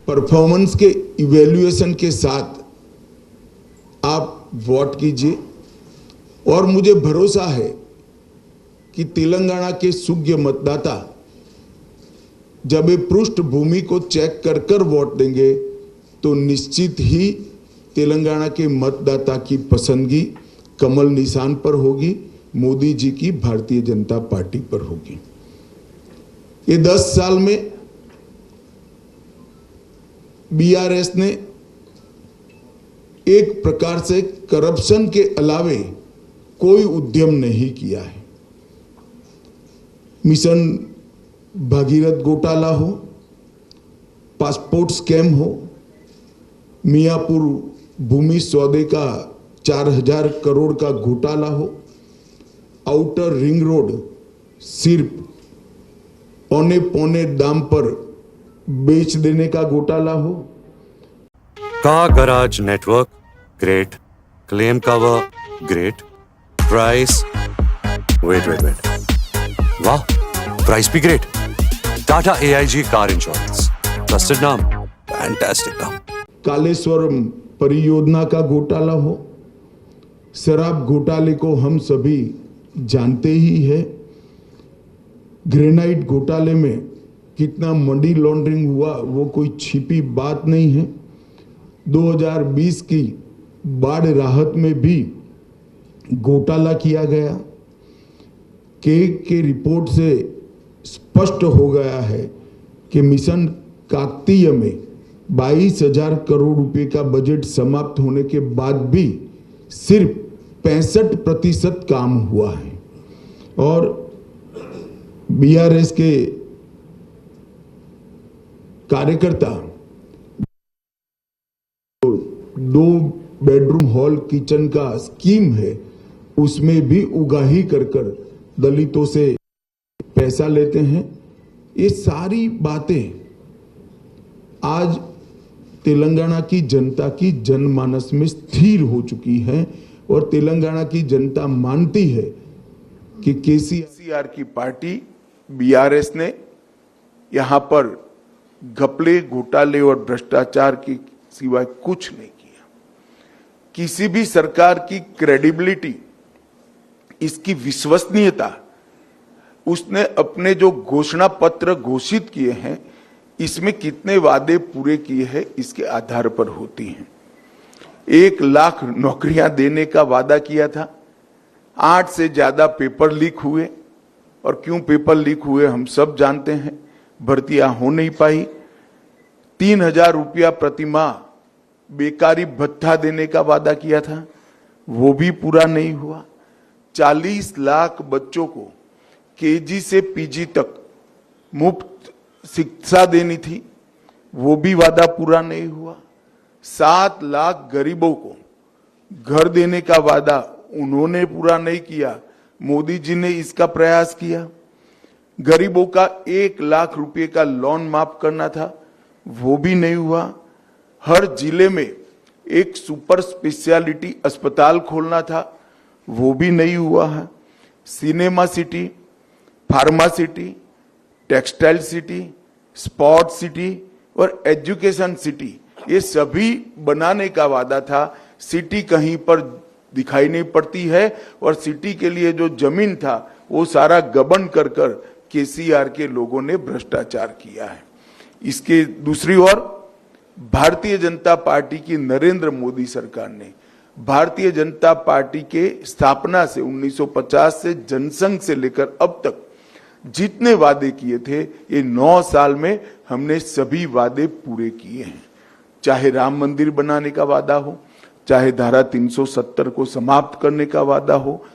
Performance के evaluation के साथ आप वोट कीजिए और मुझे भरोसा है कि तेलंगाना के सुज्ञ मतदाता जब ये पृष्ठभूमि को चेक कर कर वोट देंगे तो निश्चित ही तेलंगाना के मतदाता की पसंदगी कमल निशान पर होगी, मोदी जी की भारतीय जनता पार्टी पर होगी। ये 10 साल में बीआरएस ने एक प्रकार से करप्शन के अलावे कोई उद्यम नहीं किया है। मिशन भागीरथ घोटाला हो, पासपोर्ट स्कैम हो, मियापुर भूमि सौदे का 4000 करोड़ का घोटाला हो, आउटर रिंग रोड सिर्फ पौने पौने दाम पर बेच देने का घोटाला हो। Car garage network great, claim cover great, price wait वाह, प्राइस भी great. Tata AIG car insurance, trusted नाम, फैंटास्टिक नाम। कालेश्वरम परियोजना का घोटाला हो, शराब घोटाले को हम सभी जानते ही है। ग्रेनाइट घोटाले में कितना मनी लॉन्ड्रिंग हुआ वो कोई छिपी बात नहीं है। 2020 की बाढ़ राहत में भी घोटाला किया गया। के रिपोर्ट से स्पष्ट हो गया है कि मिशन काकतीय में 22,000 करोड़ रुपए का बजट समाप्त होने के बाद भी सिर्फ 65% काम हुआ है। और बीआरएस के कार्यकर्ता 2 बेडरूम हॉल किचन का स्कीम है, उसमें भी उगाही कर दलितों से पैसा लेते हैं। ये सारी बातें आज तेलंगाना की जनता की जनमानस में स्थिर हो चुकी हैं और तेलंगाना की जनता मानती है कि केसीआर की पार्टी बीआरएस ने यहां पर घपले, घोटाले और भ्रष्टाचार की सिवाय कुछ नहीं किया। किसी भी सरकार की क्रेडिबिलिटी, इसकी विश्वसनीयता, उसने अपने जो घोषणा पत्र घोषित किए हैं इसमें कितने वादे पूरे किए हैं इसके आधार पर होती हैं। 1 लाख नौकरियां देने का वादा किया था, 8 से ज्यादा पेपर लीक हुए और क्यों पेपर लीक हुए हम सब जानते हैं। भर्तियां हो नहीं पाई। 3000 रुपया प्रतिमाह बेकारी भत्ता देने का वादा किया था, वो भी पूरा नहीं हुआ। 40 लाख बच्चों को केजी से पीजी तक मुफ्त शिक्षा देनी थी, वो भी वादा पूरा नहीं हुआ। 7 लाख गरीबों को घर देने का वादा उन्होंने पूरा नहीं किया, मोदी जी ने इसका प्रयास किया। गरीबों का 1 लाख रुपए का लोन माफ करना था, वो भी नहीं हुआ। हर जिले में एक सुपर स्पेशलिटी अस्पताल खोलना था, वो भी नहीं हुआ है। Cinema city, pharma city, textile city, sport city और एजुकेशन सिटी, ये सभी बनाने का वादा था। सिटी कहीं पर दिखाई नहीं पड़ती है और सिटी के लिए जो जमीन था वो सारा गबन कर केसीआर के लोगों ने भ्रष्टाचार किया है। इसके दूसरी ओर भारतीय जनता पार्टी की नरेंद्र मोदी सरकार ने भारतीय जनता पार्टी के स्थापना से 1950 से जनसंघ से लेकर अब तक जितने वादे किए थे, ये 9 साल में हमने सभी वादे पूरे किए हैं। चाहे राम मंदिर बनाने का वादा हो, चाहे धारा 370 को समाप्त करने का वादा हो,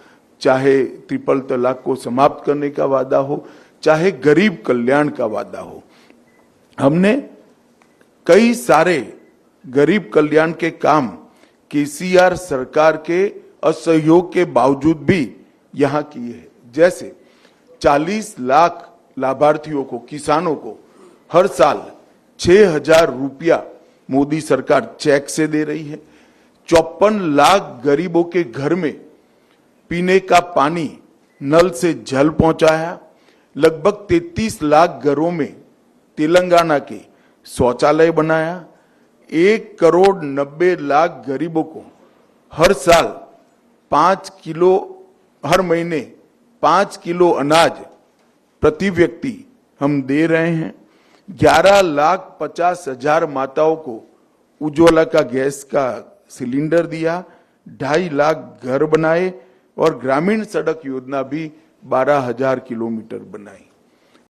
चाहे ट्रिपल तलाक को समाप्त करने का वादा हो, चाहे गरीब कल्याण का वादा हो। हमने कई सारे गरीब कल्याण के काम केसीआर सरकार के असहयोग के बावजूद भी यहां किए हैं। जैसे 40 लाख लाभार्थियों को, किसानों को हर साल 6000 रुपया मोदी सरकार चेक से दे रही है। 54 लाख गरीबों के घर में पीने का पानी नल से जल पहुंचाया। लगभग 33 लाख घरों में तेलंगाना के शौचालय बनाया, 1,90,00,000 गरीबों को हर साल 5 किलो, हर महीने 5 किलो अनाज प्रति व्यक्ति हम दे रहे हैं। 11,50,000 माताओं को उज्ज्वला का गैस का सिलेंडर दिया, 2.5 लाख घर बनाए और ग्रामीण सड़क योजना भी 12,000 किलोमीटर बनाई।